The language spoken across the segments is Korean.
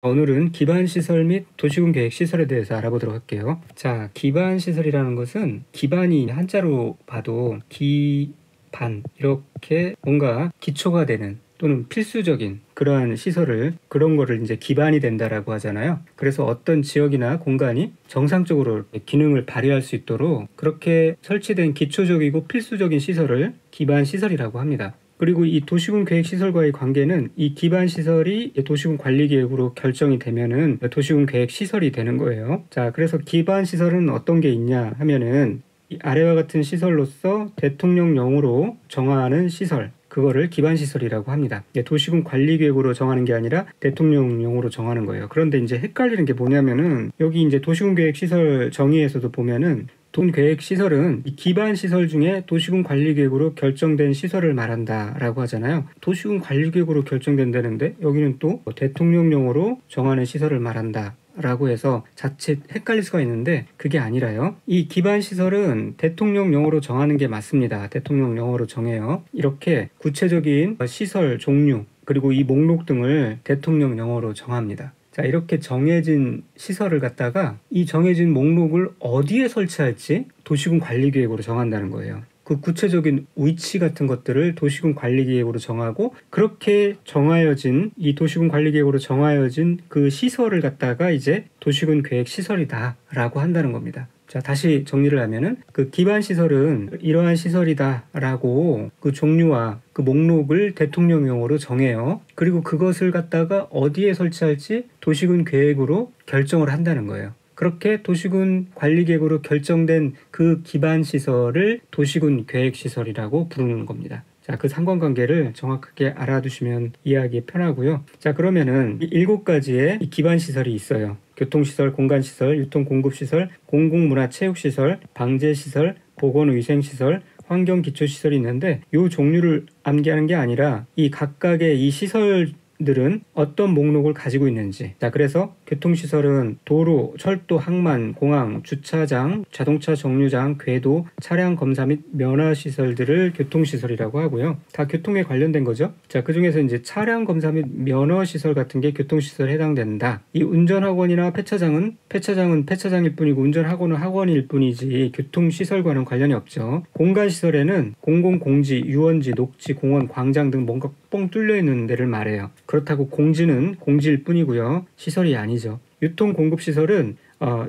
오늘은 기반시설 및 도시군 계획 시설에 대해서 알아보도록 할게요. 자, 기반시설이라는 것은 기반이 한자로 봐도 기반, 이렇게 뭔가 기초가 되는 또는 필수적인 그러한 시설을, 그런 거를 이제 기반이 된다라고 하잖아요. 그래서 어떤 지역이나 공간이 정상적으로 기능을 발휘할 수 있도록 그렇게 설치된 기초적이고 필수적인 시설을 기반시설이라고 합니다. 그리고 이 도시군 계획 시설과의 관계는 이 기반 시설이 도시군 관리 계획으로 결정이 되면은 도시군 계획 시설이 되는 거예요. 자, 그래서 기반 시설은 어떤 게 있냐 하면은 이 아래와 같은 시설로서 대통령령으로 정하는 시설, 그거를 기반시설이라고 합니다. 도시군 관리계획으로 정하는 게 아니라 대통령령으로 정하는 거예요. 그런데 이제 헷갈리는 게 뭐냐면은 여기 이제 도시군 계획 시설 정의에서도 보면은 돈 계획 시설은 이 기반 시설 중에 도시군 관리계획으로 결정된 시설을 말한다라고 하잖아요. 도시군 관리계획으로 결정된다는데 여기는 또 대통령령으로 정하는 시설을 말한다 라고 해서 자칫 헷갈릴 수가 있는데 그게 아니라요. 이 기반 시설은 대통령령으로 정하는 게 맞습니다. 대통령령으로 정해요. 이렇게 구체적인 시설 종류 그리고 이 목록 등을 대통령령으로 정합니다. 자, 이렇게 정해진 시설을 갖다가 이 정해진 목록을 어디에 설치할지 도시군 관리계획으로 정한다는 거예요. 그 구체적인 위치 같은 것들을 도시군 관리계획으로 정하고 그렇게 정하여진 이 도시군 관리계획으로 정하여진 그 시설을 갖다가 이제 도시군 계획 시설이다 라고 한다는 겁니다. 자, 다시 정리를 하면은 그 기반 시설은 이러한 시설이다 라고 그 종류와 그 목록을 대통령령으로 정해요. 그리고 그것을 갖다가 어디에 설치할지 도시군 계획으로 결정을 한다는 거예요. 그렇게 도시군 관리계획으로 결정된 그 기반 시설을 도시군 계획 시설이라고 부르는 겁니다. 자, 그 상관관계를 정확하게 알아두시면 이해하기 편하고요. 자, 그러면은 7가지의 기반 시설이 있어요. 교통시설, 공간시설, 유통공급시설, 공공문화체육시설, 방제시설, 보건위생시설, 환경기초시설이 있는데 이 종류를 암기하는 게 아니라 이 각각의 이 시설들은 어떤 목록을 가지고 있는지. 자, 그래서 교통시설은 도로, 철도, 항만, 공항, 주차장, 자동차 정류장, 궤도, 차량 검사 및 면허시설들을 교통시설이라고 하고요. 다 교통에 관련된 거죠. 자, 그 중에서 이제 차량 검사 및 면허시설 같은 게 교통시설에 해당된다. 이 운전학원이나 폐차장은 폐차장일 뿐이고 운전학원은 학원일 뿐이지 교통시설과는 관련이 없죠. 공간시설에는 공공공지, 유원지, 녹지, 공원, 광장 등 뭔가 뻥 뚫려 있는 데를 말해요. 그렇다고 공지는 공지일 뿐이고요. 시설이 아니죠. 유통공급시설은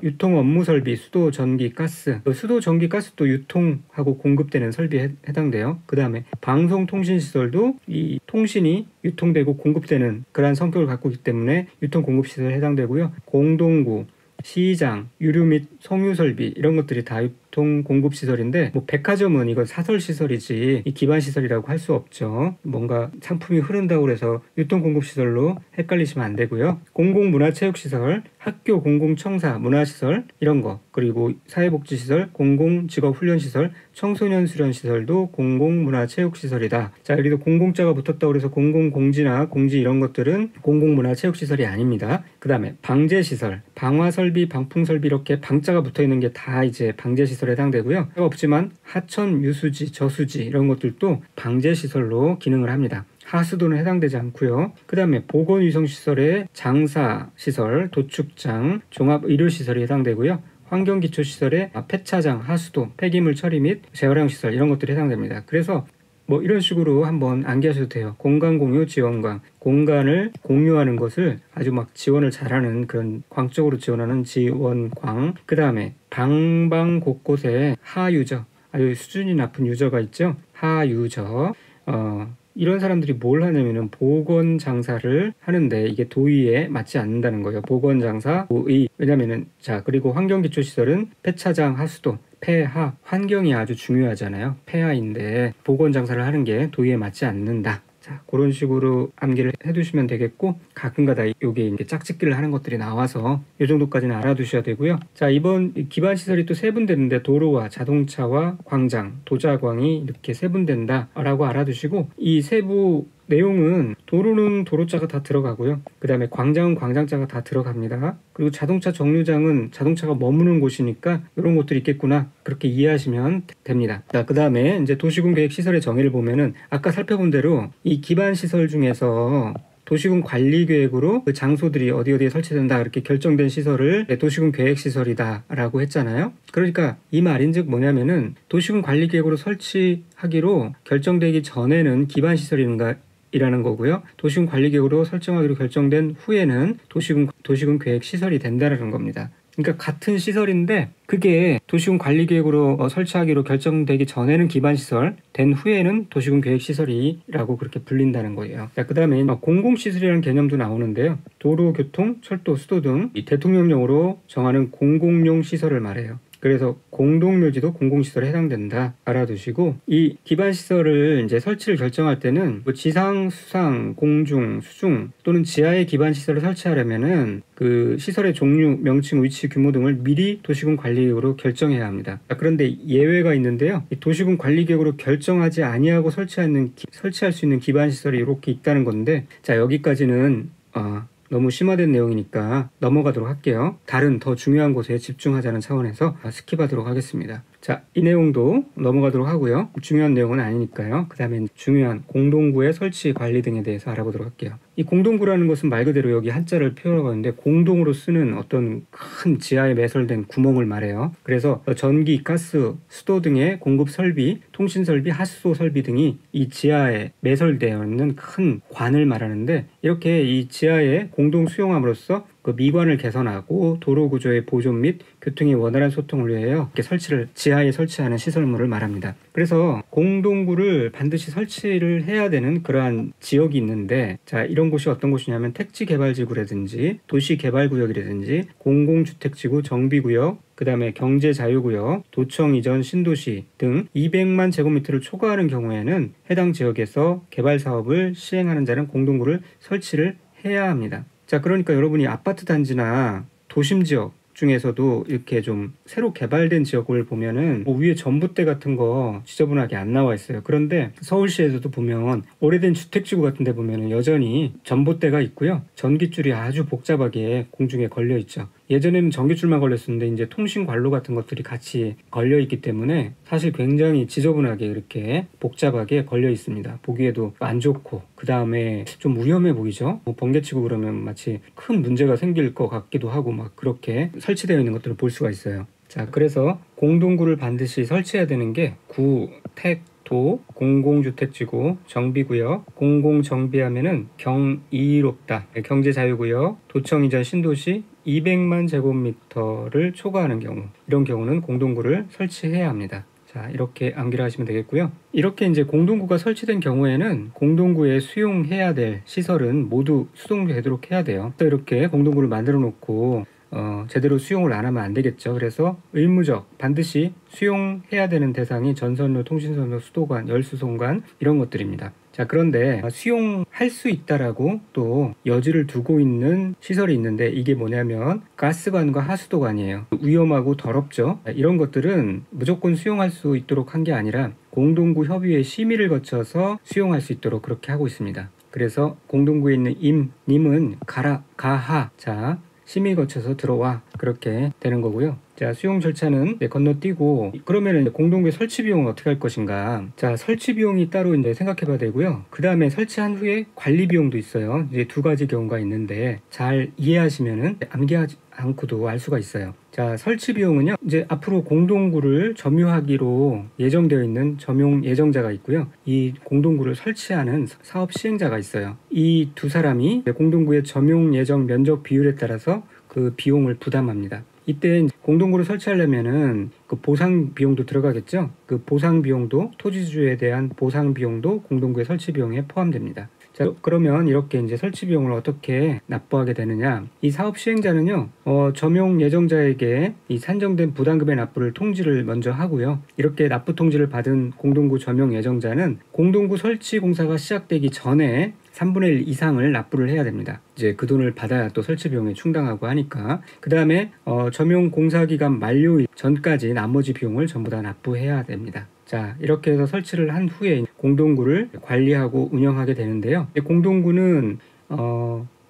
유통 업무 설비, 수도, 전기, 가스. 수도, 전기, 가스도 유통하고 공급되는 설비에 해당돼요. 그 다음에 방송통신시설도 이 통신이 유통되고 공급되는 그러한 성격을 갖고 있기 때문에 유통공급시설에 해당되고요. 공동구, 시장, 유류 및 성유 설비 이런 것들이 다 유통공급시설인데 뭐 백화점은 이건 사설시설이지 이 기반시설이라고 할 수 없죠. 뭔가 상품이 흐른다고 해서 유통공급시설로 헷갈리시면 안 되고요. 공공문화체육시설, 학교 공공청사 문화시설 이런 거, 그리고 사회복지시설, 공공직업훈련시설, 청소년 수련시설도 공공문화체육시설이다. 자, 여기도 공공자가 붙었다고 해서 공공공지나 공지 이런 것들은 공공문화체육시설이 아닙니다. 그 다음에 방제시설, 방화설비, 방풍설비 이렇게 방자가 붙어있는 게 다 이제 방제시설에 해당되고요. 없지만 하천, 유수지, 저수지 이런 것들도 방제시설로 기능을 합니다. 하수도는 해당되지 않고요. 그 다음에 보건위생시설에 장사시설, 도축장, 종합의료시설이 해당되고요. 환경기초시설에 폐차장, 하수도, 폐기물 처리 및 재활용시설 이런 것들이 해당됩니다. 그래서 뭐 이런 식으로 한번 암기하셔도 돼요. 공간 공유 지원광, 공간을 공유하는 것을 아주 막 지원을 잘하는 그런 광적으로 지원하는 지원광. 그 다음에 방방 곳곳에 하유저, 아주 수준이 높은 유저가 있죠. 하유저. 이런 사람들이 뭘 하냐면은 보건 장사를 하는데 이게 도의에 맞지 않는다는 거예요. 보건 장사, 도의. 왜냐면은 자, 그리고 환경기초시설은 폐차장, 하수도, 폐하, 환경이 아주 중요하잖아요. 폐하인데 보건 장사를 하는 게 도의에 맞지 않는다. 자, 그런 식으로 암기를 해두시면 되겠고, 가끔가다 요게 이렇게 짝짓기를 하는 것들이 나와서 이 정도까지는 알아두셔야 되고요. 자, 이번 기반시설이 또 세분되는데 도로와 자동차와 광장, 도자광이 이렇게 세분된다 라고 알아두시고, 이 세부 내용은 도로는 도로자가 다 들어가고요. 그 다음에 광장은 광장자가 다 들어갑니다. 그리고 자동차 정류장은 자동차가 머무는 곳이니까 이런 것들이 있겠구나, 그렇게 이해하시면 됩니다. 자, 그 다음에 이제 도시군 계획 시설의 정의를 보면은 아까 살펴본 대로 이 기반 시설 중에서 도시군 관리 계획으로 그 장소들이 어디에 설치된다 이렇게 결정된 시설을 도시군 계획 시설이다라고 했잖아요. 그러니까 이 말인즉 뭐냐면은 도시군 관리 계획으로 설치하기로 결정되기 전에는 기반 시설인가 이라는 거고요. 도시군 관리계획으로 설정하기로 결정된 후에는 도시군 계획 시설이 된다는 겁니다. 그러니까 같은 시설인데 그게 도시군 관리계획으로 설치하기로 결정되기 전에는 기반시설, 된 후에는 도시군 계획시설이라고 그렇게 불린다는 거예요. 자, 그 다음에 공공시설이라는 개념도 나오는데요. 도로, 교통, 철도, 수도 등 이 대통령령으로 정하는 공공용 시설을 말해요. 그래서 공동묘지도 공공시설에 해당된다 알아두시고, 이 기반시설을 이제 설치를 결정할 때는 뭐 지상, 수상, 공중, 수중 또는 지하에 기반시설을 설치하려면은 그 시설의 종류, 명칭, 위치, 규모 등을 미리 도시군 관리계획으로 결정해야 합니다. 그런데 예외가 있는데요. 이 도시군 관리계획으로 결정하지 아니하고 설치할 수 있는 기반시설이 이렇게 있다는 건데, 자, 여기까지는 너무 심화된 내용이니까 넘어가도록 할게요. 다른 더 중요한 곳에 집중하자는 차원에서 스킵하도록 하겠습니다. 자, 이 내용도 넘어가도록 하고요. 중요한 내용은 아니니까요. 그 다음에 중요한 공동구의 설치 관리 등에 대해서 알아보도록 할게요. 이 공동구라는 것은 말 그대로 여기 한자를 표현하고 있는데 공동으로 쓰는 어떤 큰 지하에 매설된 구멍을 말해요. 그래서 전기, 가스, 수도 등의 공급 설비, 통신 설비, 하수도 설비 등이 이 지하에 매설되어 있는 큰 관을 말하는데, 이렇게 이 지하에 공동 수용함으로써 그 미관을 개선하고 도로 구조의 보존 및 교통의 원활한 소통을 위하여 이렇게 지하에 설치하는 시설물을 말합니다. 그래서 공동구를 반드시 설치를 해야 되는 그러한 지역이 있는데, 자, 이런 곳이 어떤 곳이냐면 택지개발지구라든지 도시개발구역이라든지 공공주택지구 정비구역, 그 다음에 경제자유구역, 도청 이전 신도시 등 200만 제곱미터를 초과하는 경우에는 해당 지역에서 개발사업을 시행하는 자는 공동구를 설치를 해야 합니다. 자, 그러니까 여러분이 아파트 단지나 도심지역 중에서도 이렇게 좀 새로 개발된 지역을 보면은 뭐 위에 전봇대 같은 거 지저분하게 안 나와 있어요. 그런데 서울시에서도 보면 오래된 주택지구 같은 데 보면은 여전히 전봇대가 있고요. 전기줄이 아주 복잡하게 공중에 걸려 있죠. 예전에는 전기줄만 걸렸었는데 이제 통신관로 같은 것들이 같이 걸려 있기 때문에 사실 굉장히 지저분하게 이렇게 복잡하게 걸려 있습니다. 보기에도 안 좋고, 그 다음에 좀 위험해 보이죠. 뭐 번개치고 그러면 마치 큰 문제가 생길 것 같기도 하고 막 그렇게 설치되어 있는 것들을 볼 수가 있어요. 자, 그래서 공동구를 반드시 설치해야 되는 게 구, 택, 도, 공공주택지구, 정비구역, 공공정비하면은 경이롭다, 경제자유구역, 도청이전 신도시 200만 제곱미터를 초과하는 경우, 이런 경우는 공동구를 설치해야 합니다. 자, 이렇게 암기를 하시면 되겠고요. 이렇게 이제 공동구가 설치된 경우에는 공동구에 수용해야 될 시설은 모두 수동되도록 해야 돼요. 또 이렇게 공동구를 만들어 놓고 제대로 수용을 안 하면 안 되겠죠. 그래서 의무적 반드시 수용해야 되는 대상이 전선로, 통신선로, 수도관, 열수송관 이런 것들입니다. 자, 그런데 수용할 수 있다라고 또 여지를 두고 있는 시설이 있는데, 이게 뭐냐면 가스관과 하수도관이에요. 위험하고 더럽죠. 이런 것들은 무조건 수용할 수 있도록 한 게 아니라 공동구 협의회 심의를 거쳐서 수용할 수 있도록 그렇게 하고 있습니다. 그래서 공동구에 있는 님은 가하, 자, 심의 거쳐서 들어와, 그렇게 되는 거고요. 자, 수용 절차는 건너뛰고, 그러면은 공동구의 설치 비용은 어떻게 할 것인가? 자, 설치 비용이 따로 이제 생각해 봐야 되고요. 그 다음에 설치한 후에 관리 비용도 있어요. 이제 두 가지 경우가 있는데 잘 이해하시면은 암기하지 않고도 알 수가 있어요. 자, 설치 비용은요, 이제 앞으로 공동구를 점유하기로 예정되어 있는 점용 예정자가 있고요. 이 공동구를 설치하는 사업 시행자가 있어요. 이 두 사람이 공동구의 점용 예정 면적 비율에 따라서 그 비용을 부담합니다. 이때 공동구를 설치하려면은 그 보상 비용도 들어가겠죠. 그 보상 비용도, 토지주에 대한 보상 비용도 공동구의 설치 비용에 포함됩니다. 자, 그러면 이렇게 이제 설치 비용을 어떻게 납부하게 되느냐? 이 사업 시행자는요, 점용 예정자에게 이 산정된 부담금의 납부를 통지를 먼저 하고요. 이렇게 납부 통지를 받은 공동구 점용 예정자는 공동구 설치 공사가 시작되기 전에 3분의 1 이상을 납부를 해야 됩니다. 이제 그 돈을 받아야 또 설치 비용에 충당하고 하니까. 그 다음에 점용 공사 기간 만료일 전까지 나머지 비용을 전부 다 납부해야 됩니다. 자, 이렇게 해서 설치를 한 후에 공동구를 관리하고 운영하게 되는데요. 공동구는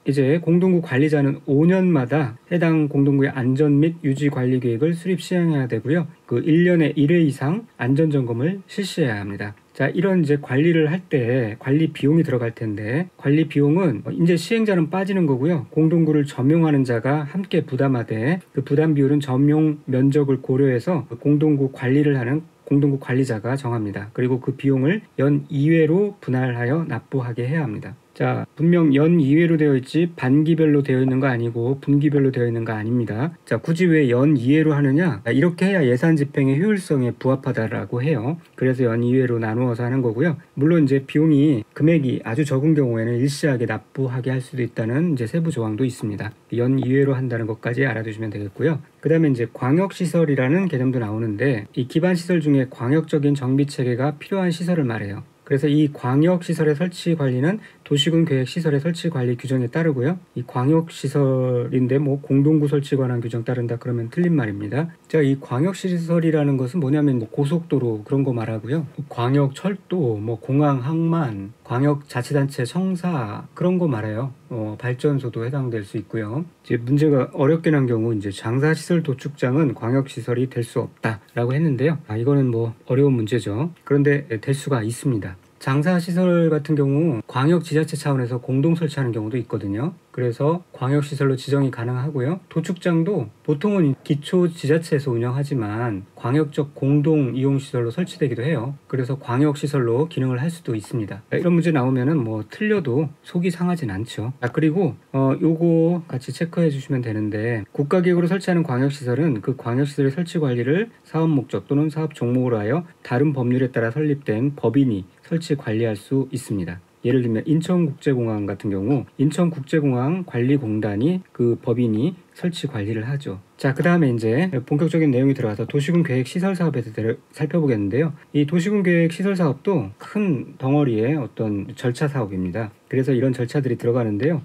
이제 공동구 관리자는 5년마다 해당 공동구의 안전 및 유지 관리 계획을 수립 시행해야 되고요. 그 1년에 1회 이상 안전 점검을 실시해야 합니다. 자, 이런 이제 관리를 할 때 관리 비용이 들어갈 텐데, 관리 비용은 이제 시행자는 빠지는 거고요. 공동구를 점용하는 자가 함께 부담하되, 그 부담 비율은 점용 면적을 고려해서 공동구 관리를 하는 공동구 관리자가 정합니다. 그리고 그 비용을 연 2회로 분할하여 납부하게 해야 합니다. 자, 분명 연 2회로 되어 있지 반기별로 되어 있는 거 아니고 분기별로 되어 있는 거 아닙니다. 자, 굳이 왜 연 2회로 하느냐? 이렇게 해야 예산 집행의 효율성에 부합하다라고 해요. 그래서 연 2회로 나누어서 하는 거고요. 물론 이제 비용이 금액이 아주 적은 경우에는 일시하게 납부하게 할 수도 있다는 이제 세부 조항도 있습니다. 연 2회로 한다는 것까지 알아두시면 되겠고요. 그 다음에 이제 광역시설이라는 개념도 나오는데, 이 기반시설 중에 광역적인 정비체계가 필요한 시설을 말해요. 그래서 이 광역시설의 설치 관리는 도시군 계획시설의 설치 관리 규정에 따르고요. 이 광역시설인데 뭐 공동구 설치 관한 규정 따른다 그러면 틀린 말입니다. 자, 이 광역시설이라는 것은 뭐냐면 뭐 고속도로 그런 거 말하고요. 광역철도, 뭐 공항, 항만, 광역자치단체 청사 그런 거 말해요. 발전소도 해당될 수 있고요. 이제 문제가 어렵게 난 경우 이제 장사시설 도축장은 광역시설이 될 수 없다라고 했는데요. 이거는 뭐 어려운 문제죠. 그런데 될 수가 있습니다. 장사시설 같은 경우 광역지자체 차원에서 공동 설치하는 경우도 있거든요. 그래서 광역시설로 지정이 가능하고요. 도축장도 보통은 기초지자체에서 운영하지만 광역적 공동 이용시설로 설치되기도 해요. 그래서 광역시설로 기능을 할 수도 있습니다. 이런 문제 나오면은 뭐 틀려도 속이 상하진 않죠. 그리고 요거 같이 체크해 주시면 되는데, 국가기획으로 설치하는 광역시설은 그 광역시설의 설치 관리를 사업 목적 또는 사업 종목으로 하여 다른 법률에 따라 설립된 법인이 설치 관리할 수 있습니다. 예를 들면 인천국제공항 같은 경우 인천국제공항 관리공단이 그 법인이 설치 관리를 하죠. 자, 그 다음에 이제 본격적인 내용이 들어가서 도시군 계획 시설 사업에 대해 살펴보겠는데요. 이 도시군 계획 시설 사업도 큰 덩어리의 어떤 절차 사업입니다. 그래서 이런 절차들이 들어가는데요.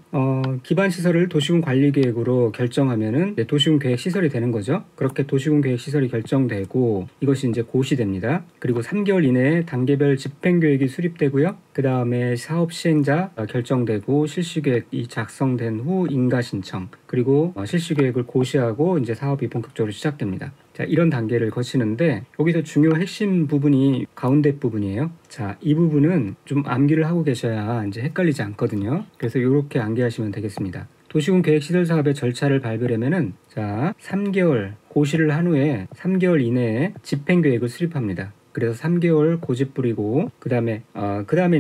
기반 시설을 도시군 관리 계획으로 결정하면은 도시군 계획 시설이 되는 거죠. 그렇게 도시군 계획 시설이 결정되고 이것이 이제 고시됩니다. 그리고 3개월 이내에 단계별 집행 계획이 수립되고요. 그 다음에 사업 시행자 결정되고 실시 계획이 작성된 후 인가 신청, 그리고 실시 계획을 고시하고 이제 사업이 본격적으로 시작됩니다. 자, 이런 단계를 거치는데 여기서 중요 핵심 부분이 가운데 부분이에요. 자, 이 부분은 좀 암기를 하고 계셔야 이제 헷갈리지 않거든요. 그래서 이렇게 암기하시면 되겠습니다. 도시군 계획시설 사업의 절차를 밟으려면은 자, 3개월 고시를 한 후에 3개월 이내에 집행계획을 수립합니다. 그래서 3개월 고집 부리고 그 다음에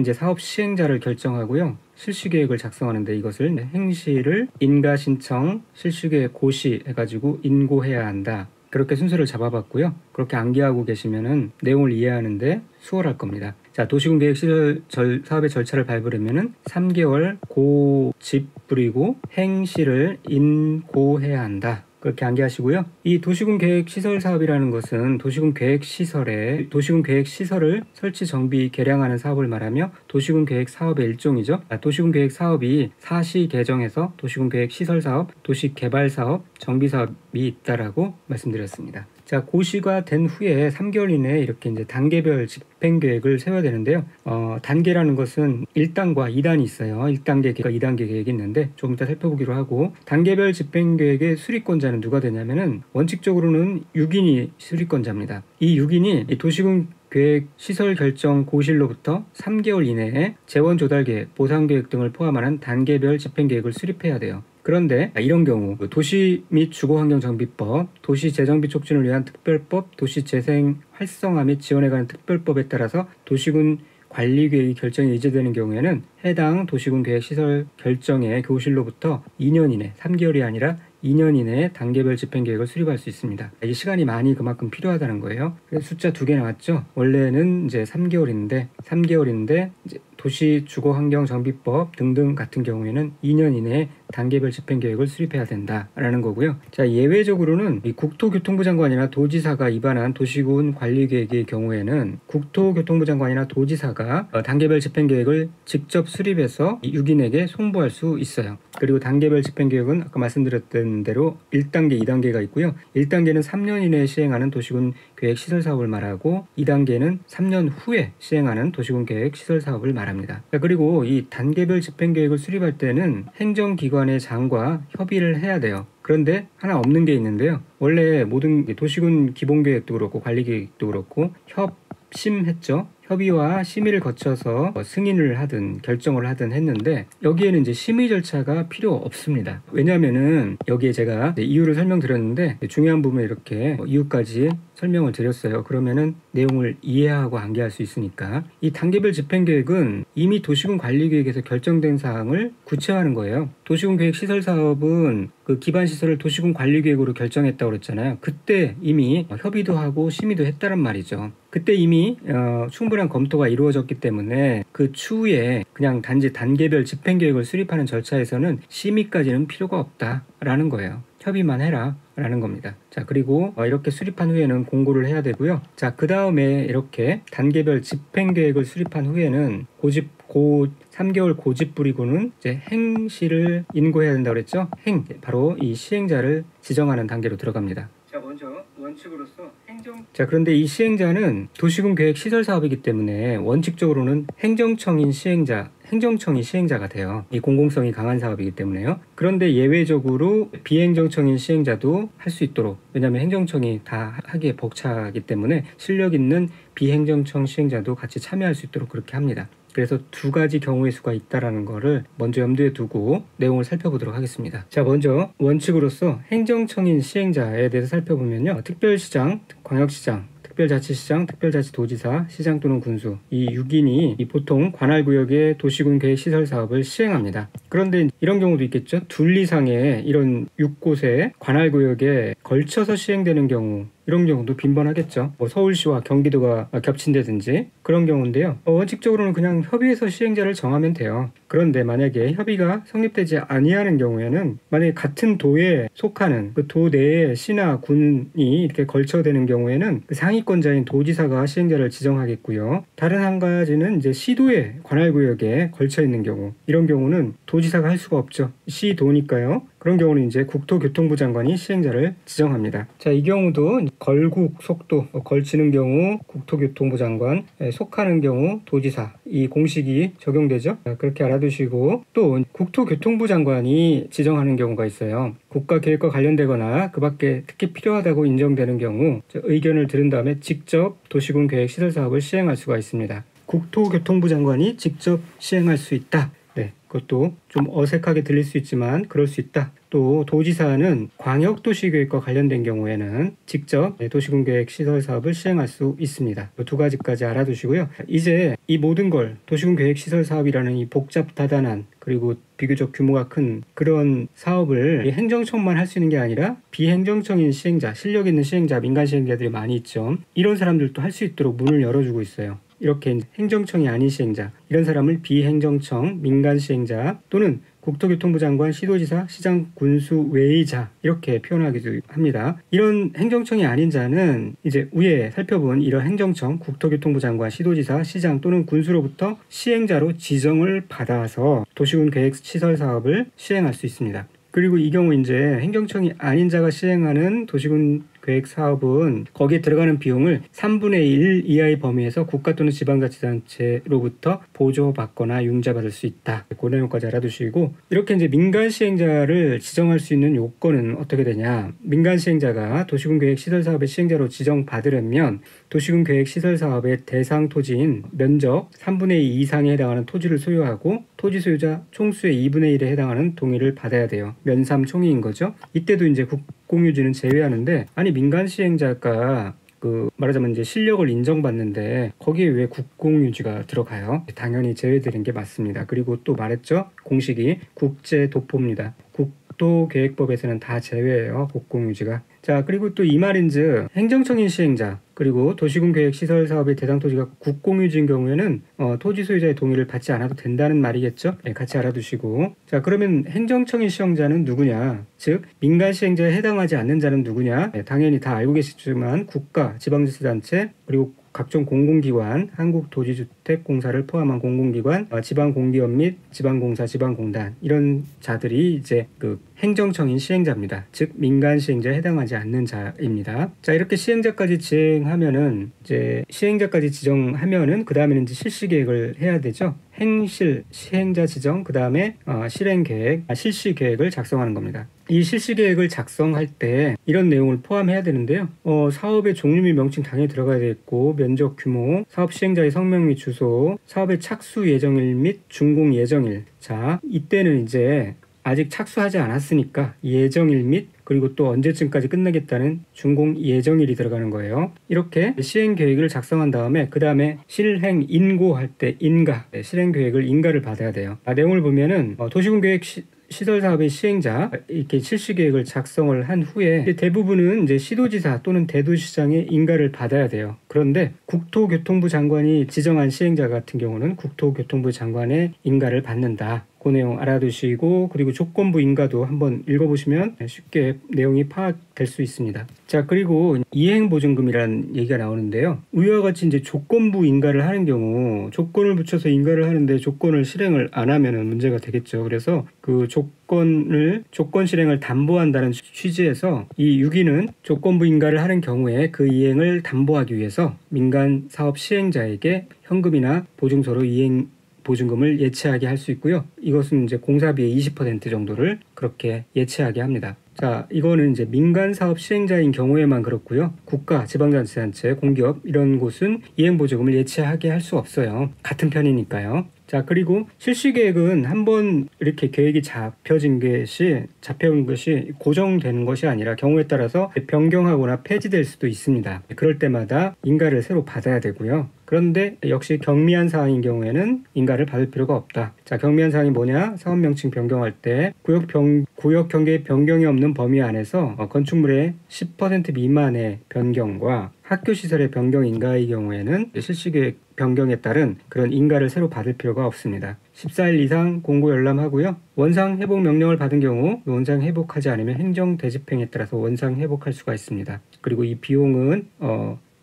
이제 사업 시행자를 결정하고요. 실시계획을 작성하는데 이것을 행시를 인가 신청, 실시계획 고시 해가지고 인고해야 한다. 그렇게 순서를 잡아봤고요. 그렇게 암기하고 계시면은 내용을 이해하는데 수월할 겁니다. 자, 도시군 계획 시설 사업의 절차를 밟으려면은 3개월 고집 부리고 행시를 인고해야 한다. 그렇게 암기하시고요. 이 도시군 계획 시설 사업이라는 것은 도시군 계획 시설을 설치 정비 개량하는 사업을 말하며 도시군 계획 사업의 일종이죠. 도시군 계획 사업이 사시 개정에서 도시군 계획 시설 사업, 도시 개발 사업, 정비 사업이 있다라고 말씀드렸습니다. 자, 고시가 된 후에 3개월 이내에 이렇게 이제 단계별 집행 계획을 세워야 되는데요. 단계라는 것은 1단과 2단이 있어요. 1단계 계획과 2단계 계획이 있는데 조금 이따 살펴보기로 하고, 단계별 집행 계획의 수립권자는 누가 되냐면은 원칙적으로는 6인이 수립권자입니다. 이 6인이 도시군 계획 시설 결정 고실로부터 3개월 이내에 재원 조달 계획, 보상 계획 등을 포함하는 단계별 집행 계획을 수립해야 돼요. 그런데 이런 경우 도시 및 주거환경정비법, 도시재정비 촉진을 위한 특별법, 도시재생 활성화 및 지원에 관한 특별법에 따라서 도시군 관리계획이 결정이 의제되는 경우에는 해당 도시군 계획시설 결정의 교실로부터 2년 이내, 3개월이 아니라 2년 이내에 단계별 집행계획을 수립할 수 있습니다. 이게 시간이 많이 그만큼 필요하다는 거예요. 그래서 숫자 2개 나왔죠. 원래는 이제 3개월인데 이제 도시주거환경정비법 등등 같은 경우에는 2년 이내에 단계별 집행계획을 수립해야 된다라는 거고요. 자, 예외적으로는 이 국토교통부 장관이나 도지사가 입안한 도시군 관리계획의 경우에는 국토교통부 장관이나 도지사가 단계별 집행계획을 직접 수립해서 6인에게 송부할 수 있어요. 그리고 단계별 집행계획은 아까 말씀드렸던 대로 1단계, 2단계가 있고요. 1단계는 3년 이내에 시행하는 도시군 계획 시설 사업을 말하고 2단계는 3년 후에 시행하는 도시군 계획 시설 사업을 말합니다. 자, 그리고 이 단계별 집행계획을 수립할 때는 행정기관의 장과 협의를 해야 돼요. 그런데 하나 없는 게 있는데요. 원래 모든 도시군 기본계획도 그렇고 관리계획도 그렇고 협심했죠. 협의와 심의를 거쳐서 승인을 하든 결정을 하든 했는데 여기에는 이제 심의 절차가 필요 없습니다. 왜냐하면은 여기에 제가 이유를 설명드렸는데 중요한 부분에 이렇게 이유까지 설명을 드렸어요. 그러면은 내용을 이해하고 암기할 수 있으니까. 이 단계별 집행계획은 이미 도시군 관리계획에서 결정된 사항을 구체화하는 거예요. 도시군 계획 시설 사업은 그 기반 시설을 도시군 관리계획으로 결정했다고 그랬잖아요. 그때 이미 협의도 하고 심의도 했다란 말이죠. 그때 이미 충분한 검토가 이루어졌기 때문에 그 추후에 그냥 단지 단계별 집행계획을 수립하는 절차에서는 심의까지는 필요가 없다라는 거예요. 협의만 해라 라는 겁니다. 자, 그리고 이렇게 수립한 후에는 공고를 해야 되고요. 자, 그 다음에 이렇게 단계별 집행계획을 수립한 후에는 3개월 고집 부리고는 이제 행시를 인고해야 된다고 그랬죠. 바로 이 시행자를 지정하는 단계로 들어갑니다. 자, 먼저 원칙으로서 자, 그런데 이 시행자는 도시군 계획 시설 사업이기 때문에 원칙적으로는 행정청이 시행자가 돼요. 이 공공성이 강한 사업이기 때문에요. 그런데 예외적으로 비행정청인 시행자도 할 수 있도록, 왜냐하면 행정청이 다 하기에 벅차기 때문에 실력 있는 비행정청 시행자도 같이 참여할 수 있도록 그렇게 합니다. 그래서 두 가지 경우의 수가 있다라는 거를 먼저 염두에 두고 내용을 살펴보도록 하겠습니다. 자, 먼저 원칙으로서 행정청인 시행자에 대해서 살펴보면요. 특별시장, 광역시장, 특별자치시장, 특별자치도지사, 시장 또는 군수, 이 6인이 보통 관할구역의 도시군 계획 시설 사업을 시행합니다. 그런데 이런 경우도 있겠죠. 둘 이상의 이런 6곳의 관할구역에 걸쳐서 시행되는 경우, 이런 경우도 빈번하겠죠. 서울시와 경기도가 겹친다든지 그런 경우인데요. 원칙적으로는 그냥 협의해서 시행자를 정하면 돼요. 그런데 만약에 협의가 성립되지 아니하는 경우에는 만약에 같은 도에 속하는 그 도 내의 시나 군이 이렇게 걸쳐되는 경우에는 그 상위권자인 도지사가 시행자를 지정하겠고요. 다른 한 가지는 이제 시도의 관할구역에 걸쳐 있는 경우, 이런 경우는 도지사가 할 수가 없죠. 시도니까요. 그런 경우는 이제 국토교통부 장관이 시행자를 지정합니다. 자, 이 경우도 걸국, 속도, 걸치는 경우 국토교통부 장관, 속하는 경우 도지사, 이 공식이 적용되죠. 자, 그렇게 알아두시고, 또 국토교통부 장관이 지정하는 경우가 있어요. 국가계획과 관련되거나 그 밖에 특히 필요하다고 인정되는 경우 의견을 들은 다음에 직접 도시군 계획 시설 사업을 시행할 수가 있습니다. 국토교통부 장관이 직접 시행할 수 있다. 네, 그것도 좀 어색하게 들릴 수 있지만 그럴 수 있다. 또 도지사는 광역도시계획과 관련된 경우에는 직접 도시군 계획 시설 사업을 시행할 수 있습니다. 두 가지까지 알아두시고요. 이제 이 모든 걸 도시군 계획 시설 사업이라는 이 복잡다단한 그리고 비교적 규모가 큰 그런 사업을 행정청만 할 수 있는 게 아니라 비행정청인 시행자, 실력 있는 시행자, 민간 시행자들이 많이 있죠. 이런 사람들도 할 수 있도록 문을 열어주고 있어요. 이렇게 행정청이 아닌 시행자, 이런 사람을 비행정청, 민간 시행자 또는 국토교통부 장관, 시도지사, 시장, 군수, 외의자 이렇게 표현하기도 합니다. 이런 행정청이 아닌 자는 이제 위에 살펴본 이런 행정청, 국토교통부 장관, 시도지사, 시장 또는 군수로부터 시행자로 지정을 받아서 도시군 계획 시설 사업을 시행할 수 있습니다. 그리고 이 경우 이제 행정청이 아닌 자가 시행하는 도시군 계획 사업은 거기에 들어가는 비용을 3분의 1 이하의 범위에서 국가 또는 지방자치단체로부터 보조받거나 융자받을 수 있다. 그 내용까지 알아두시고, 이렇게 이제 민간 시행자를 지정할 수 있는 요건은 어떻게 되냐? 민간 시행자가 도시군 계획 시설 사업의 시행자로 지정받으려면 도시군 계획 시설 사업의 대상 토지인 면적 3분의 2 이상에 해당하는 토지를 소유하고 토지 소유자 총수의 2분의 1에 해당하는 동의를 받아야 돼요. 면삼총이인 거죠. 이때도 이제 국공유지는 제외하는데, 아니 민간 시행자가 말하자면 이제 실력을 인정받는데 거기에 왜 국공유지가 들어가요? 당연히 제외되는 게 맞습니다. 그리고 또 말했죠. 공식이 국제도포입니다. 국토계획법에서는 다 제외예요. 국공유지가. 자, 그리고 또 이 말인즉 행정청인 시행자 그리고 도시군 계획 시설 사업의 대상 토지가 국공유지인 경우에는 토지 소유자의 동의를 받지 않아도 된다는 말이겠죠. 네, 같이 알아두시고, 자, 그러면 행정청인 시행자는 누구냐? 즉 민간 시행자에 해당하지 않는 자는 누구냐? 네, 당연히 다 알고 계시지만 국가, 지방자치단체 그리고 각종 공공기관, 한국도시주택공사를 포함한 공공기관, 지방공기업 및 지방공사, 지방공단 이런 자들이 이제 행정청인 시행자입니다. 즉 민간 시행자에 해당하지 않는 자입니다. 자, 이렇게 시행자까지 지정하면은 이제 시행자까지 지정하면은 그 다음에는 이제 실시 계획을 해야 되죠. 행실, 시행자 지정, 그 다음에 실행 계획, 실시 계획을 작성하는 겁니다. 이 실시 계획을 작성할 때 이런 내용을 포함해야 되는데요. 사업의 종류 및 명칭 당연히 들어가야 되겠고, 면적 규모, 사업 시행자의 성명 및 주소, 사업의 착수 예정일 및 준공 예정일. 자, 이때는 이제 아직 착수하지 않았으니까 예정일 및 그리고 또 언제쯤까지 끝내겠다는 준공 예정일이 들어가는 거예요. 이렇게 시행 계획을 작성한 다음에 그 다음에 실행 인고할 때 인가, 실행 계획을 인가를 받아야 돼요. 내용을 보면은 도시군계획 시설 사업의 시행자 이렇게 실시 계획을 작성을 한 후에 대부분은 이제 시도지사 또는 대도시장의 인가를 받아야 돼요. 그런데 국토교통부 장관이 지정한 시행자 같은 경우는 국토교통부 장관의 인가를 받는다. 그 내용 알아두시고, 그리고 조건부 인가도 한번 읽어보시면 쉽게 내용이 파악될 수 있습니다. 자, 그리고 이행보증금이라는 얘기가 나오는데요. 위와 같이 이제 조건부 인가를 하는 경우 조건을 붙여서 인가를 하는데 조건을 실행을 안 하면은 문제가 되겠죠. 그래서 그 조건 실행을 담보한다는 취지에서 이 6위는 조건부 인가를 하는 경우에 그 이행을 담보하기 위해서 민간 사업 시행자에게 현금이나 보증서로 이행 보증금을 예치하게 할 수 있고요. 이것은 이제 공사비의 20% 정도를 그렇게 예치하게 합니다. 자, 이거는 이제 민간 사업 시행자인 경우에만 그렇고요. 국가, 지방자치단체, 공기업 이런 곳은 이행보증금을 예치하게 할 수 없어요. 같은 편이니까요. 자, 그리고 실시계획은 한번 이렇게 계획이 잡혀온 것이 고정되는 것이 아니라 경우에 따라서 변경하거나 폐지될 수도 있습니다. 그럴 때마다 인가를 새로 받아야 되고요. 그런데 역시 경미한 사항인 경우에는 인가를 받을 필요가 없다. 자, 경미한 사항이 뭐냐? 사업 명칭 변경할 때 구역 경계 변경이 없는 범위 안에서 건축물의 10% 미만의 변경과 학교 시설의 변경 인가의 경우에는 실시계획 변경에 따른 그런 인가를 새로 받을 필요가 없습니다. 14일 이상 공고 열람하고요. 원상 회복 명령을 받은 경우 원상 회복하지 않으면 행정 대집행에 따라서 원상 회복할 수가 있습니다. 그리고 이 비용은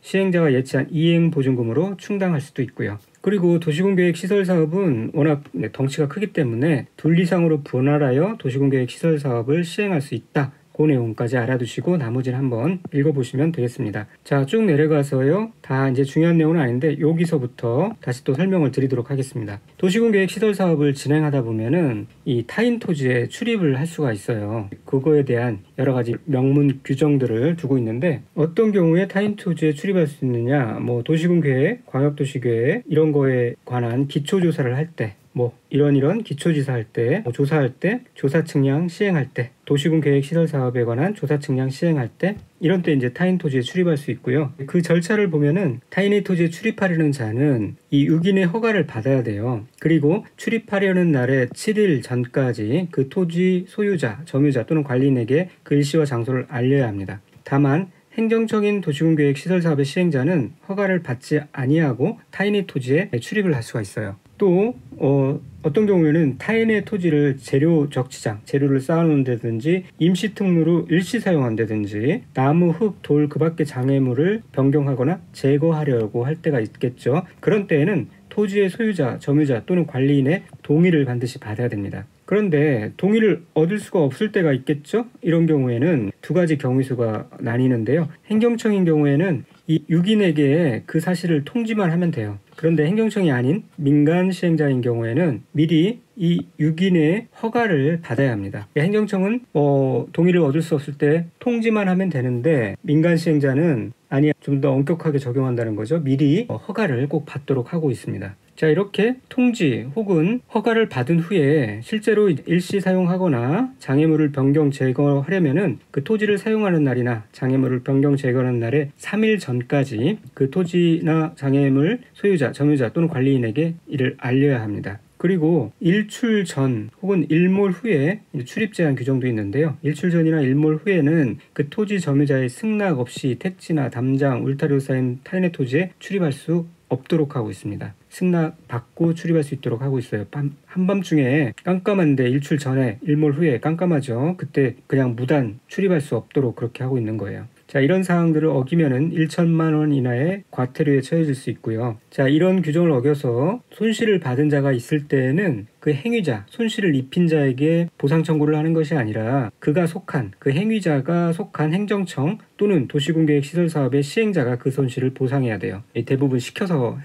시행자가 예치한 이행보증금으로 충당할 수도 있고요. 그리고 도시군계획 시설 사업은 워낙 덩치가 크기 때문에 둘 이상으로 분할하여 도시군계획 시설 사업을 시행할 수 있다. 그 내용까지 알아두시고 나머지는 한번 읽어보시면 되겠습니다. 자, 쭉 내려가서요. 다 이제 중요한 내용은 아닌데 여기서부터 다시 또 설명을 드리도록 하겠습니다. 도시군계획 시설 사업을 진행하다 보면은 이 타인 토지에 출입을 할 수가 있어요. 그거에 대한 여러 가지 명문 규정들을 두고 있는데 어떤 경우에 타인 토지에 출입할 수 있느냐, 뭐 도시군계획, 광역도시계획 이런 거에 관한 기초조사를 할 때, 이런 기초지사 할 때, 조사할 때, 조사 측량 시행할 때, 도시군 계획 시설 사업에 관한 조사 측량 시행할 때, 이런 때 이제 타인 토지에 출입할 수 있고요. 그 절차를 보면은 타인의 토지에 출입하려는 자는 이 6인의 허가를 받아야 돼요. 그리고 출입하려는 날의 7일 전까지 그 토지 소유자, 점유자 또는 관리인에게 그 일시와 장소를 알려야 합니다. 다만 행정적인 도시군계획 시설 사업의 시행자는 허가를 받지 아니하고 타인의 토지에 출입을 할 수가 있어요. 또 어떤 경우에는 타인의 토지를 재료 적치장, 재료를 쌓아놓는다든지 임시특무로 일시 사용한다든지 나무, 흙, 돌 그 밖의 장애물을 변경하거나 제거하려고 할 때가 있겠죠. 그런 때에는 토지의 소유자, 점유자 또는 관리인의 동의를 반드시 받아야 됩니다. 그런데 동의를 얻을 수가 없을 때가 있겠죠. 이런 경우에는 두 가지 경위수가 나뉘는데요. 행정청인 경우에는 이 6인에게 그 사실을 통지만 하면 돼요. 그런데 행정청이 아닌 민간 시행자인 경우에는 미리 이 6인의 허가를 받아야 합니다. 행정청은 동의를 얻을 수 없을 때 통지만 하면 되는데 민간 시행자는 아니, 좀 더 엄격하게 적용한다는 거죠. 미리 허가를 꼭 받도록 하고 있습니다. 자, 이렇게 통지 혹은 허가를 받은 후에 실제로 일시 사용하거나 장애물을 변경 제거하려면은 그 토지를 사용하는 날이나 장애물을 변경 제거하는 날에 3일 전까지 그 토지나 장애물 소유자, 점유자 또는 관리인에게 이를 알려야 합니다. 그리고 일출 전 혹은 일몰 후에 출입 제한 규정도 있는데요. 일출 전이나 일몰 후에는 그 토지 점유자의 승낙 없이 택지나 담장, 울타리로 쌓인 타인의 토지에 출입할 수 없도록 하고 있습니다. 승낙 받고 출입할 수 있도록 하고 있어요. 한밤중에 깜깜한데 일출 전에 일몰 후에 깜깜하죠. 그때 그냥 무단 출입할 수 없도록 그렇게 하고 있는 거예요. 자, 이런 사항들을 어기면은 1천만 원 이하의 과태료에 처해질 수 있고요. 자, 이런 규정을 어겨서 손실을 받은 자가 있을 때에는 그 행위자, 손실을 입힌 자에게 보상 청구를 하는 것이 아니라 그가 속한, 그 행위자가 속한 행정청 또는 도시군계획시설사업의 시행자가 그 손실을 보상해야 돼요. 대부분 시켜서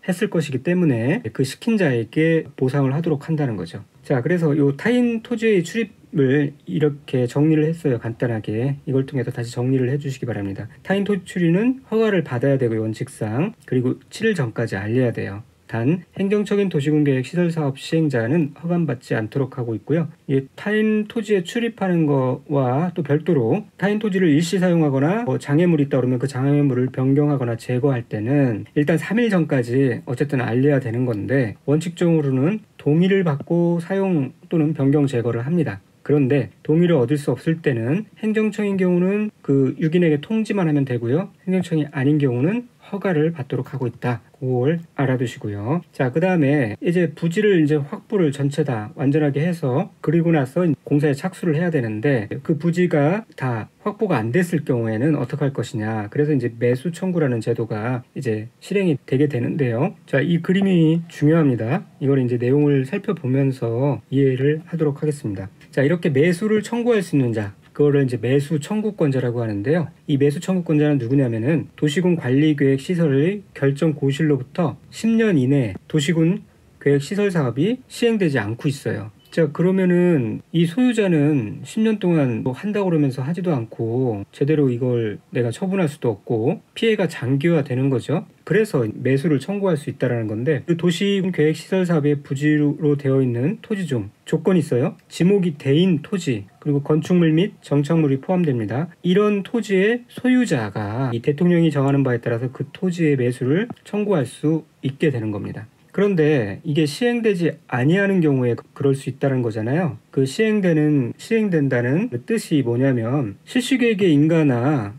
했을 것이기 때문에 그 시킨 자에게 보상을 하도록 한다는 거죠. 자, 그래서 이 타인 토지의 출입을 이렇게 정리를 했어요. 간단하게. 이걸 통해서 다시 정리를 해주시기 바랍니다. 타인 토지 출입은 허가를 받아야 되고요. 원칙상. 그리고 7일 전까지 알려야 돼요. 단 행정적인 도시군계획 시설사업 시행자는 허가받지 않도록 하고 있고요. 타인 토지에 출입하는 것과 또 별도로 타인 토지를 일시 사용하거나 장애물이 있다 그러면 그 장애물을 변경하거나 제거할 때는 일단 3일 전까지 어쨌든 알려야 되는 건데 원칙적으로는 동의를 받고 사용 또는 변경 제거를 합니다. 그런데 동의를 얻을 수 없을 때는 행정청인 경우는 그 유기인에게 통지만 하면 되고요. 행정청이 아닌 경우는 허가를 받도록 하고 있다. 그걸 알아두시고요. 자, 그 다음에 이제 부지를 이제 확보를 전체 다 완전하게 해서 그리고 나서 공사에 착수를 해야 되는데 그 부지가 다 확보가 안 됐을 경우에는 어떻게 할 것이냐. 그래서 이제 매수 청구라는 제도가 이제 실행이 되게 되는데요. 자, 이 그림이 중요합니다. 이걸 이제 내용을 살펴보면서 이해를 하도록 하겠습니다. 자, 이렇게 매수를 청구할 수 있는 자, 그거를 이제 매수 청구권자라고 하는데요. 이 매수 청구권자는 누구냐면은 도시군 관리계획 시설의 결정 고실로부터 10년 이내 도시군 계획 시설 사업이 시행되지 않고 있어요. 자, 그러면은 이 소유자는 10년 동안 뭐 한다고 그러면서 하지도 않고 제대로 이걸 내가 처분할 수도 없고 피해가 장기화되는 거죠. 그래서 매수를 청구할 수 있다는 건데 그 도시계획시설사업의 부지로 되어 있는 토지 중 조건이 있어요. 지목이 대인 토지 그리고 건축물 및 정착물이 포함됩니다. 이런 토지의 소유자가 이 대통령이 정하는 바에 따라서 그 토지의 매수를 청구할 수 있게 되는 겁니다. 그런데 이게 시행되지 아니하는 경우에 그럴 수 있다는 거잖아요. 그 시행된다는 그 뜻이 뭐냐면 실시계획의 인가나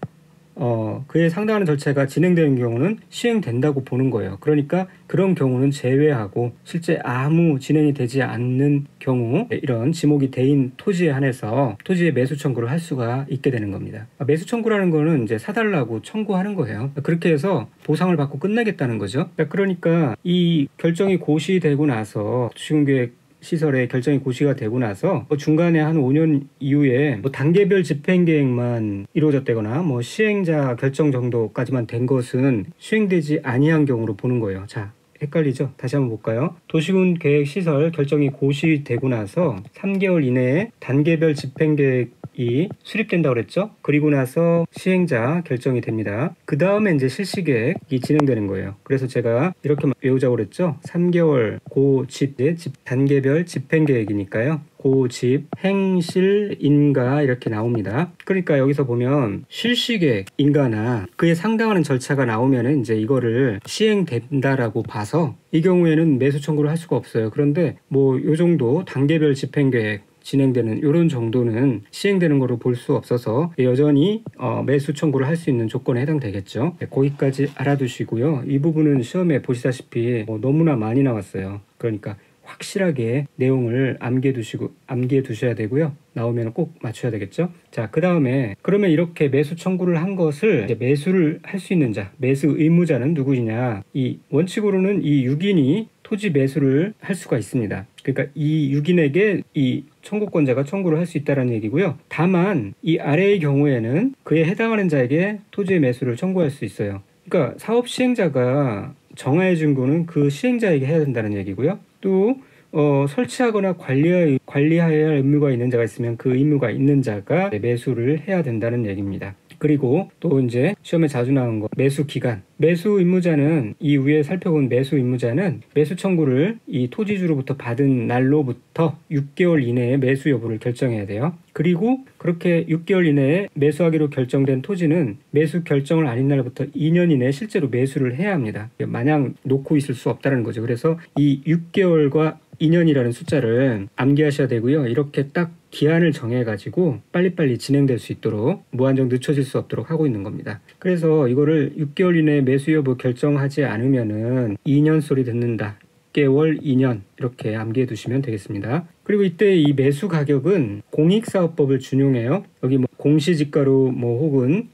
그에 상당한 절차가 진행되는 경우는 시행된다고 보는 거예요. 그러니까 그런 경우는 제외하고 실제 아무 진행이 되지 않는 경우 이런 지목이 대인 토지에 한해서 토지의 매수 청구를 할 수가 있게 되는 겁니다. 매수 청구라는 거는 이제 사달라고 청구하는 거예요. 그렇게 해서 보상을 받고 끝내겠다는 거죠. 그러니까 이 결정이 고시되고 나서 도시군계획 시설의 결정이 고시가 되고 나서 중간에 한 5년 이후에 단계별 집행계획만 이루어졌다거나 시행자 결정 정도까지만 된 것은 시행되지 아니한 경우로 보는 거예요. 자, 헷갈리죠? 다시 한번 볼까요? 도시군 계획 시설 결정이 고시되고 나서 3개월 이내에 단계별 집행계획이 수립된다고 그랬죠? 그리고 나서 시행자 결정이 됩니다. 그 다음에 이제 실시계획이 진행되는 거예요. 그래서 제가 이렇게 외우자고 그랬죠? 3개월 고집, 단계별 집행계획이니까요. 고집, 행실, 인가 이렇게 나옵니다. 그러니까 여기서 보면 실시계획, 인가나 그에 상당하는 절차가 나오면 이제 이거를 시행된다라고 봐서 이 경우에는 매수 청구를 할 수가 없어요. 그런데 요 정도 단계별 집행계획 진행되는 이런 정도는 시행되는 거로 볼 수 없어서 여전히 매수 청구를 할 수 있는 조건에 해당되겠죠. 거기까지 알아두시고요. 이 부분은 시험에 보시다시피 너무나 많이 나왔어요. 그러니까 확실하게 내용을 암기해 두셔야 되고요. 나오면 꼭 맞춰야 되겠죠. 자, 그 다음에 그러면 이렇게 매수 청구를 한 것을 이제 매수를 할 수 있는 자, 매수 의무자는 누구냐? 이 원칙으로는 이 6인이 토지 매수를 할 수가 있습니다. 그러니까 이 6인에게 이 청구권자가 청구를 할 수 있다는 얘기고요. 다만 이 아래의 경우에는 그에 해당하는 자에게 토지의 매수를 청구할 수 있어요. 그러니까 사업 시행자가 정하해 준 거는 그 시행자에게 해야 된다는 얘기고요. 또 설치하거나 관리해야 할 의무가 있는 자가 있으면 그 의무가 있는 자가 매수를 해야 된다는 얘기입니다. 그리고 또 이제 시험에 자주 나온 거 매수 기간. 매수 의무자는 이 위에 살펴본 매수 의무자는 매수 청구를 이 토지주로부터 받은 날로부터 6개월 이내에 매수 여부를 결정해야 돼요. 그리고 그렇게 6개월 이내에 매수하기로 결정된 토지는 매수 결정을 아닌 날부터 2년 이내에 실제로 매수를 해야 합니다. 마냥 놓고 있을 수 없다는 거죠. 그래서 이 6개월과 2년이라는 숫자를 암기하셔야 되고요. 이렇게 딱 기한을 정해가지고 빨리빨리 진행될 수 있도록 무한정 늦춰질 수 없도록 하고 있는 겁니다. 그래서 이거를 6개월 이내에 매수 여부 결정하지 않으면은 2년 소리 듣는다. 6개월, 2년 이렇게 암기해 두시면 되겠습니다. 그리고 이때 이 매수 가격은 공익사업법을 준용해요. 여기 뭐 공시지가로 뭐 혹은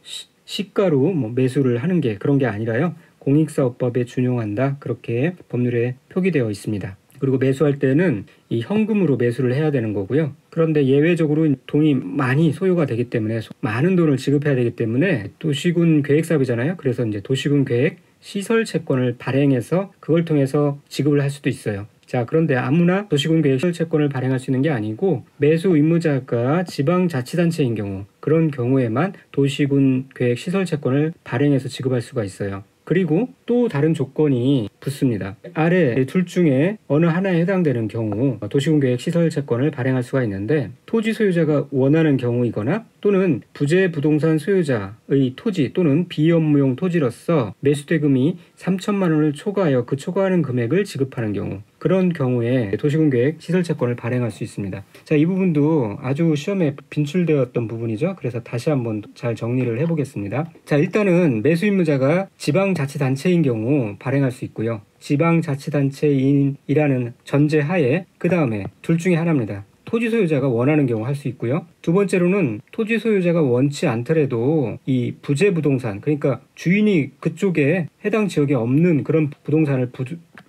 시가로 뭐 매수를 하는 게 그런 게 아니라요. 공익사업법에 준용한다. 그렇게 법률에 표기되어 있습니다. 그리고 매수할 때는 이 현금으로 매수를 해야 되는 거고요. 그런데 예외적으로 돈이 많이 소요가 되기 때문에 많은 돈을 지급해야 되기 때문에 도시군 계획사업이잖아요. 그래서 이제 도시군 계획 시설 채권을 발행해서 그걸 통해서 지급을 할 수도 있어요. 자, 그런데 아무나 도시군 계획 시설 채권을 발행할 수 있는 게 아니고 매수 의무자가 지방자치단체인 경우 그런 경우에만 도시군 계획 시설 채권을 발행해서 지급할 수가 있어요. 그리고 또 다른 조건이 붙습니다. 아래 둘 중에 어느 하나에 해당되는 경우 도시군계획 시설채권을 발행할 수가 있는데 토지 소유자가 원하는 경우이거나 또는 부재 부동산 소유자의 토지 또는 비업무용 토지로서 매수대금이 3천만 원을 초과하여 그 초과하는 금액을 지급하는 경우 그런 경우에 도시군계획 시설채권을 발행할 수 있습니다. 자, 이 부분도 아주 시험에 빈출되었던 부분이죠. 그래서 다시 한번 잘 정리를 해보겠습니다. 자, 일단은 매수임무자가 지방자치단체인 경우 발행할 수 있고요. 지방자치단체인이라는 전제하에 그 다음에 둘 중에 하나입니다. 토지 소유자가 원하는 경우 할 수 있고요. 두 번째로는 토지 소유자가 원치 않더라도 이 부재 부동산, 그러니까 주인이 그쪽에 해당 지역에 없는 그런 부동산을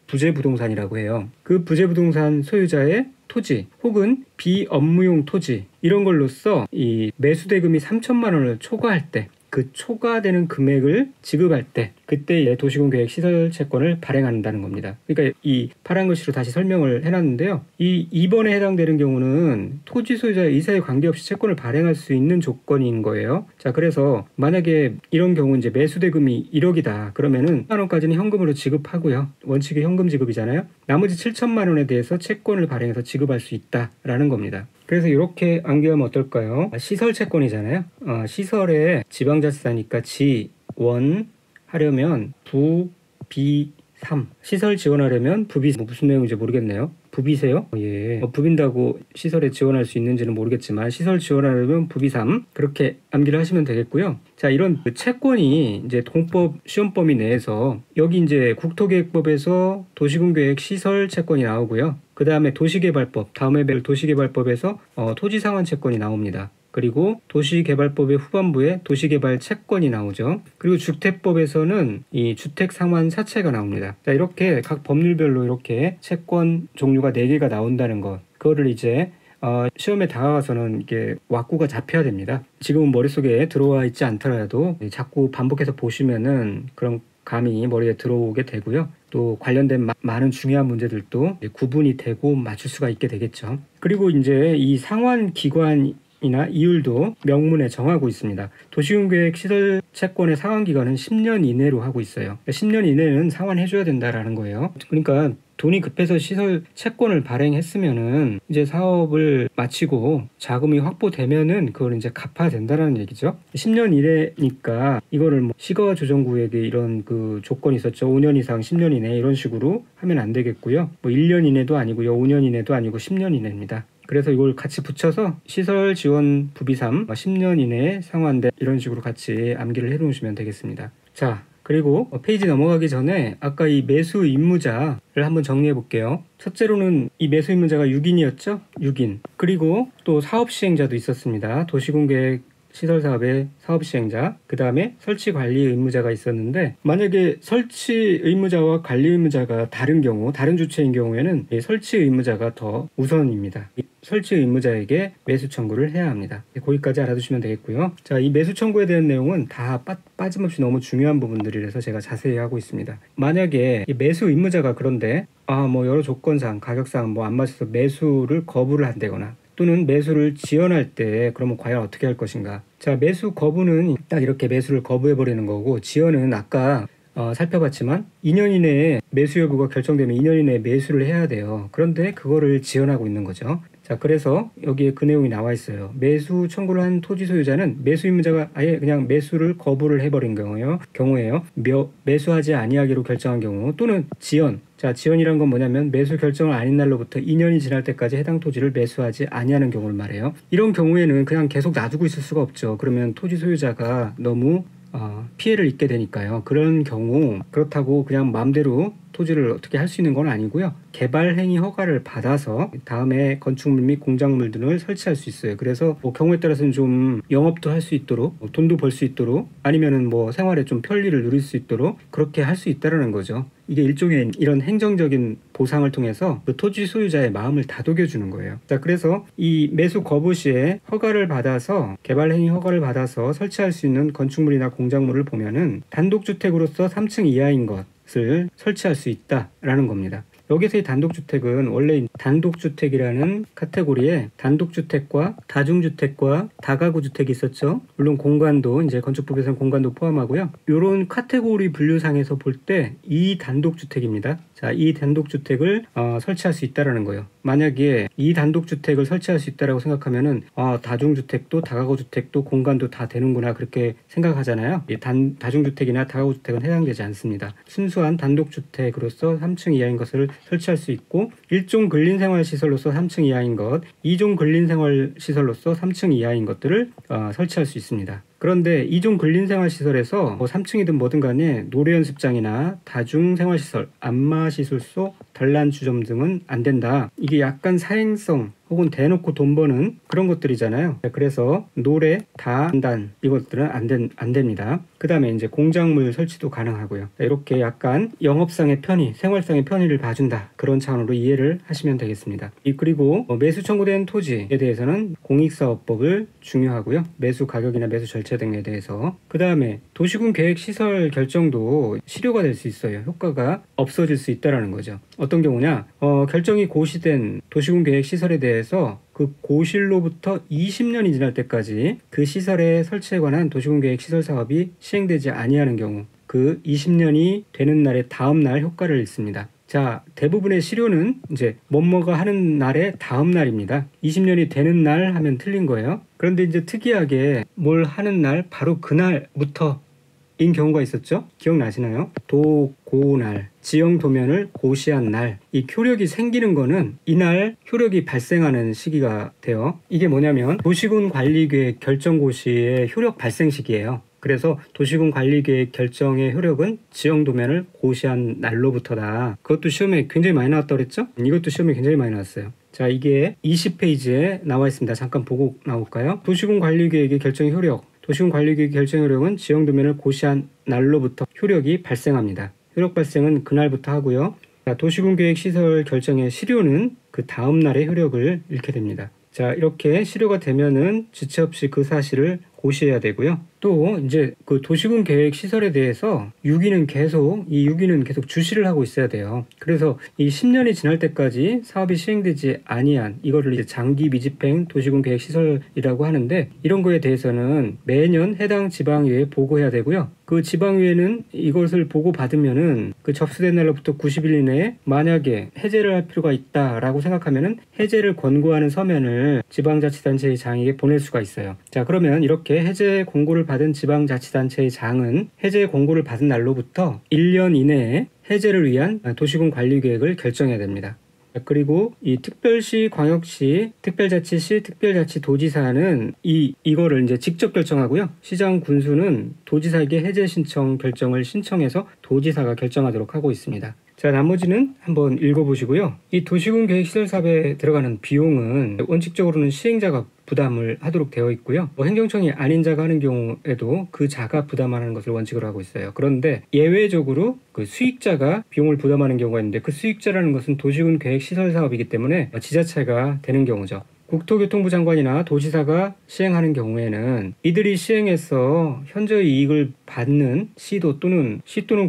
부재 부동산이라고 해요. 그 부재 부동산 소유자의 토지 혹은 비업무용 토지 이런 걸로써 이 매수대금이 3천만 원을 초과할 때 그 초과되는 금액을 지급할 때 그때 도시군계획 시설채권을 발행한다는 겁니다. 그러니까 이 파란 글씨로 다시 설명을 해놨는데요. 이 2번에 해당되는 경우는 토지 소유자의 의사에 관계없이 채권을 발행할 수 있는 조건인 거예요. 자, 그래서 만약에 이런 경우 이제 매수대금이 1억이다. 그러면은 1만 원까지는 현금으로 지급하고요. 원칙이 현금 지급이잖아요. 나머지 7천만 원에 대해서 채권을 발행해서 지급할 수 있다라는 겁니다. 그래서 이렇게 암기하면 어떨까요? 시설 채권이잖아요. 시설에 지방자치사니까 지원 하려면 부, 비, 3. 시설 지원하려면 부비, 무슨 내용인지 모르겠네요. 부비세요? 예. 부빈다고 시설에 지원할 수 있는지는 모르겠지만 시설 지원하려면 부비 3. 그렇게 암기를 하시면 되겠고요. 자, 이런 채권이 이제 공법 시험 범위 내에서 여기 이제 국토계획법에서 도시군계획 시설 채권이 나오고요. 그 다음에 도시개발법, 다음에 뵐 도시개발법에서 토지상환 채권이 나옵니다. 그리고 도시개발법의 후반부에 도시개발 채권이 나오죠. 그리고 주택법에서는 이 주택상환 사채가 나옵니다. 자, 이렇게 각 법률별로 이렇게 채권 종류가 4개가 나온다는 것. 그거를 이제 시험에 다가가서는 이게 왁구가 잡혀야 됩니다. 지금은 머릿속에 들어와 있지 않더라도 자꾸 반복해서 보시면은 그런 감이 머리에 들어오게 되고요. 또 관련된 많은 중요한 문제들도 구분이 되고 맞출 수가 있게 되겠죠. 그리고 이제 이 상환 기관 이나 이율도 명문에 정하고 있습니다. 도시군계획 시설 채권의 상환 기간은 10년 이내로 하고 있어요. 10년 이내는 상환해줘야 된다라는 거예요. 그러니까 돈이 급해서 시설 채권을 발행했으면은 이제 사업을 마치고 자금이 확보되면은 그걸 이제 갚아야 된다라는 얘기죠. 10년 이내니까 이거를 뭐 시가조정구역에 이런 그 조건이 있었죠. 5년 이상 10년 이내 이런 식으로 하면 안 되겠고요. 뭐 1년 이내도 아니고요. 5년 이내도 아니고 10년 이내입니다. 그래서 이걸 같이 붙여서 시설 지원 부비 3 10년 이내에 상환된 이런 식으로 같이 암기를 해 놓으시면 되겠습니다. 자, 그리고 페이지 넘어가기 전에 아까 이 매수 임무자를 한번 정리해 볼게요. 첫째로는 이 매수 임무자가 6인이었죠? 6인. 그리고 또 사업 시행자도 있었습니다. 도시군계획 시설사업의 사업시행자, 그 다음에 설치관리 의무자가 있었는데 만약에 설치 의무자와 관리 의무자가 다른 경우, 다른 주체인 경우에는 이 설치 의무자가 더 우선입니다. 이 설치 의무자에게 매수 청구를 해야 합니다. 거기까지 알아두시면 되겠고요. 자, 이 매수 청구에 대한 내용은 다 빠짐없이 너무 중요한 부분들이라서 제가 자세히 하고 있습니다. 만약에 이 매수 의무자가 그런데 뭐 여러 조건상, 가격상 뭐 안 맞아서 매수를 거부를 한다거나 또는 매수를 지연할 때 그러면 과연 어떻게 할 것인가. 자, 매수 거부는 딱 이렇게 매수를 거부해버리는 거고 지연은 아까 살펴봤지만 2년 이내에 매수 여부가 결정되면 2년 이내에 매수를 해야 돼요. 그런데 그거를 지연하고 있는 거죠. 자, 그래서 여기에 그 내용이 나와 있어요. 매수 청구를 한 토지 소유자는 매수 임무자가 아예 그냥 매수를 거부를 해버린 경우에요. 매수하지 아니하기로 결정한 경우 또는 지연. 자, 지연이란 건 뭐냐면 매수 결정을 아닌 날로부터 2년이 지날 때까지 해당 토지를 매수하지 아니하는 경우를 말해요. 이런 경우에는 그냥 계속 놔두고 있을 수가 없죠. 그러면 토지 소유자가 너무 피해를 입게 되니까요. 그런 경우 그렇다고 그냥 마음대로 토지를 어떻게 할 수 있는 건 아니고요. 개발 행위 허가를 받아서 다음에 건축물 및 공작물 등을 설치할 수 있어요. 그래서 뭐 경우에 따라서는 좀 영업도 할 수 있도록, 돈도 벌 수 있도록, 아니면은 뭐 생활에 좀 편리를 누릴 수 있도록 그렇게 할 수 있다라는 거죠. 이게 일종의 이런 행정적인 보상을 통해서 그 토지 소유자의 마음을 다독여 주는 거예요. 자, 그래서 이 매수 거부 시에 허가를 받아서, 개발 행위 허가를 받아서 설치할 수 있는 건축물이나 공작물을 보면은 단독주택으로서 3층 이하인 것을 설치할 수 있다라는 겁니다. 여기서의 단독주택은 원래 단독주택이라는 카테고리에 단독주택과 다중주택과 다가구주택이 있었죠. 물론 공간도 이제 건축법에서는 공간도 포함하고요. 이런 카테고리 분류상에서 볼 때 이 단독주택입니다. 자, 이 단독주택을 설치할 수 있다라는 거예요. 만약에 이 단독주택을 설치할 수 있다라고 생각하면은 다중주택도 다가구주택도 공간도 다 되는구나 그렇게 생각하잖아요. 다중주택이나 다가구주택은 해당되지 않습니다. 순수한 단독주택으로서 3층 이하인 것을 설치할 수 있고, 1종 근린생활시설로서 3층 이하인 것, 2종 근린생활시설로서 3층 이하인 것들을 설치할 수 있습니다. 그런데 2종 근린생활시설에서 뭐 3층이든 뭐든 간에 노래연습장이나 다중생활시설, 안마시술소, 단란주점 등은 안 된다. 이게 약간 사행성 혹은 대놓고 돈 버는 그런 것들이잖아요. 그래서 노래, 단단 이것들은 안 됩니다. 그 다음에 이제 공작물 설치도 가능하고요. 이렇게 약간 영업상의 편의, 생활상의 편의를 봐준다. 그런 차원으로 이해를 하시면 되겠습니다. 그리고 매수 청구된 토지에 대해서는 공익사업법을 중요하고요. 매수 가격이나 매수 절차 등에 대해서. 그 다음에 도시군 계획 시설 결정도 실효가 될 수 있어요. 효과가 없어질 수 있다는 거죠. 어떤 경우냐? 결정이 고시된 도시군 계획 시설에 대해서 그 고실로부터 20년이 지날 때까지 그 시설의 설치에 관한 도시군 계획 시설 사업이 시행되지 아니하는 경우, 그 20년이 되는 날의 다음 날 효과를 잃습니다. 자, 대부분의 실효는 이제 뭐뭐가 하는 날의 다음 날입니다. 20년이 되는 날 하면 틀린 거예요. 그런데 이제 특이하게 뭘 하는 날, 바로 그날부터 인 경우가 있었죠? 기억나시나요? 도고날, 지형도면을 고시한 날, 이 효력이 생기는 거는 이날 효력이 발생하는 시기가 돼요. 이게 뭐냐면 도시군 관리계획 결정고시의 효력 발생 시기예요. 그래서 도시군 관리계획 결정의 효력은 지형도면을 고시한 날로부터다. 그것도 시험에 굉장히 많이 나왔다고 그랬죠? 이것도 시험에 굉장히 많이 나왔어요. 자, 이게 20페이지에 나와 있습니다. 잠깐 보고 나올까요? 도시군 관리계획의 결정의 효력. 도시군 관리계획 결정 효력은 지형도면을 고시한 날로부터 효력이 발생합니다. 효력 발생은 그날부터 하고요. 자, 도시군 계획 시설 결정의 실효는 그 다음 날의 효력을 잃게 됩니다. 자, 이렇게 실효가 되면은 지체 없이 그 사실을 고시해야 되고요. 또 이제 그 도시군 계획 시설에 대해서 유기는 계속 주시를 하고 있어야 돼요. 그래서 이 10년이 지날 때까지 사업이 시행되지 아니한 이거를 이제 장기 미집행 도시군 계획 시설이라고 하는데, 이런 거에 대해서는 매년 해당 지방의회에 보고해야 되고요. 그 지방의회는 이것을 보고받으면은 그 접수된 날로부터 90일 이내에 만약에 해제를 할 필요가 있다라고 생각하면은 해제를 권고하는 서면을 지방자치단체의 장에게 보낼 수가 있어요. 자, 그러면 이렇게 해제 공고를 받은 지방자치단체의 장은 해제 공고를 받은 날로부터 1년 이내에 해제를 위한 도시군 관리계획을 결정해야 됩니다. 그리고 이 특별시, 광역시, 특별자치시, 특별자치도지사는 이거를 이제 직접 결정하고요. 시장, 군수는 도지사에게 해제 신청 결정을 신청해서 도지사가 결정하도록 하고 있습니다. 자, 나머지는 한번 읽어보시고요. 이 도시군 계획 시설 사업에 들어가는 비용은 원칙적으로는 시행자가 부담을 하도록 되어 있고요. 행정청이 아닌 자가 하는 경우에도 그 자가 부담하는 것을 원칙으로 하고 있어요. 그런데 예외적으로 그 수익자가 비용을 부담하는 경우가 있는데, 그 수익자라는 것은 도시군 계획 시설 사업이기 때문에 지자체가 되는 경우죠. 국토교통부 장관이나 도지사가 시행하는 경우에는 이들이 시행해서 현저히 이익을 받는 시도 또는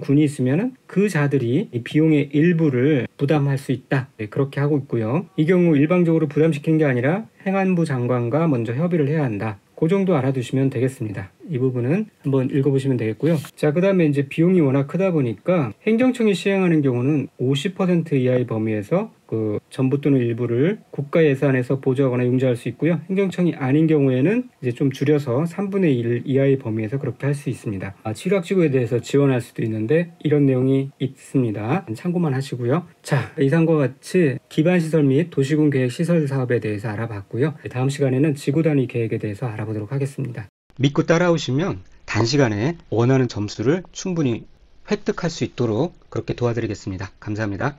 군이 있으면 그 자들이 이 비용의 일부를 부담할 수 있다. 네, 그렇게 하고 있고요. 이 경우 일방적으로 부담시키는 게 아니라 행안부 장관과 먼저 협의를 해야 한다. 그 정도 알아두시면 되겠습니다. 이 부분은 한번 읽어보시면 되겠고요. 자, 그 다음에 이제 비용이 워낙 크다 보니까 행정청이 시행하는 경우는 50% 이하의 범위에서 그 전부 또는 일부를 국가 예산에서 보조하거나 융자할 수 있고요. 행정청이 아닌 경우에는 이제 좀 줄여서 3분의 1 이하의 범위에서 그렇게 할 수 있습니다. 취락지구에 대해서 지원할 수도 있는데 이런 내용이 있습니다. 참고만 하시고요. 자, 이상과 같이 기반시설 및 도시군 계획 시설 사업에 대해서 알아봤고요. 다음 시간에는 지구 단위 계획에 대해서 알아보도록 하겠습니다. 믿고 따라오시면 단시간에 원하는 점수를 충분히 획득할 수 있도록 그렇게 도와드리겠습니다. 감사합니다.